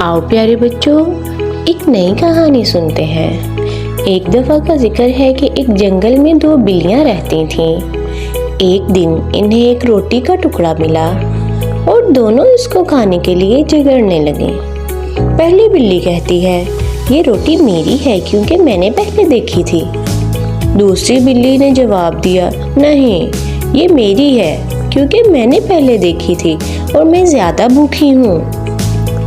आओ प्यारे बच्चों, एक नई कहानी सुनते हैं। एक दफ़ा का जिक्र है कि एक जंगल में दो बिल्लियाँ रहती थीं। एक दिन इन्हें एक रोटी का टुकड़ा मिला और दोनों इसको खाने के लिए झगड़ने लगी। पहली बिल्ली कहती है, ये रोटी मेरी है क्योंकि मैंने पहले देखी थी। दूसरी बिल्ली ने जवाब दिया, नहीं, ये मेरी है क्योंकि मैंने पहले देखी थी और मैं ज़्यादा भूखी हूँ।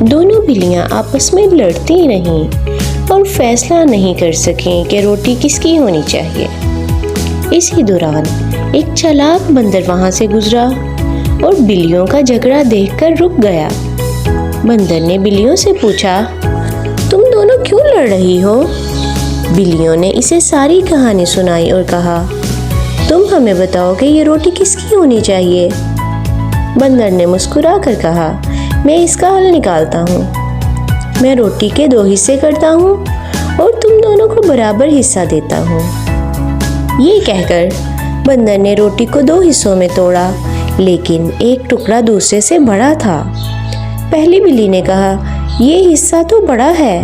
दोनों बिल्लियाँ आपस में लड़ती रहीं और फैसला नहीं कर सकीं कि रोटी किसकी होनी चाहिए। इसी दौरान एक चालाक बंदर वहाँ से गुजरा और बिल्लियों का झगड़ा देखकर रुक गया। बंदर ने बिल्लियों से पूछा, तुम दोनों क्यों लड़ रही हो? बिल्लियों ने इसे सारी कहानी सुनाई और कहा, तुम हमें बताओ कि ये रोटी किसकी होनी चाहिए। बंदर ने मुस्कुरा कर कहा, मैं इसका हल निकालता हूँ। मैं रोटी के 2 हिस्से करता हूँ और तुम दोनों को बराबर हिस्सा देता हूँ। ये कहकर बंदर ने रोटी को 2 हिस्सों में तोड़ा, लेकिन एक टुकड़ा दूसरे से बड़ा था। पहली बिल्ली ने कहा, ये हिस्सा तो बड़ा है।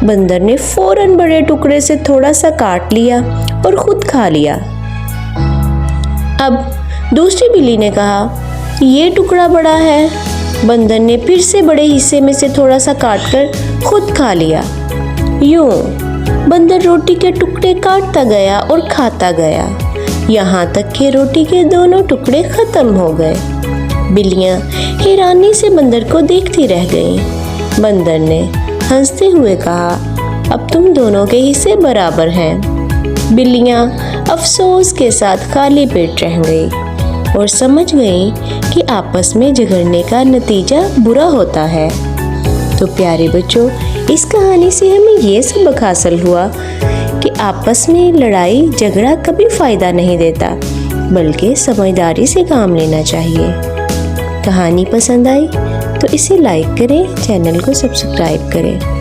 बंदर ने फौरन बड़े टुकड़े से थोड़ा सा काट लिया और खुद खा लिया। अब दूसरी बिल्ली ने कहा, ये टुकड़ा बड़ा है। बंदर ने फिर से बड़े हिस्से में से थोड़ा सा काटकर खुद खा लिया। यूं बंदर रोटी के टुकड़े काटता गया और खाता गया, यहाँ तक कि रोटी के दोनों टुकड़े खत्म हो गए। बिल्लियाँ हैरानी से बंदर को देखती रह गईं। बंदर ने हंसते हुए कहा, अब तुम दोनों के हिस्से बराबर हैं। बिल्लियाँ अफसोस के साथ खाली पेट रह गई और समझ गईं कि आपस में झगड़ने का नतीजा बुरा होता है। तो प्यारे बच्चों, इस कहानी से हमें ये सबक हासिल हुआ कि आपस में लड़ाई झगड़ा कभी फ़ायदा नहीं देता, बल्कि समझदारी से काम लेना चाहिए। कहानी पसंद आई तो इसे लाइक करें, चैनल को सब्सक्राइब करें।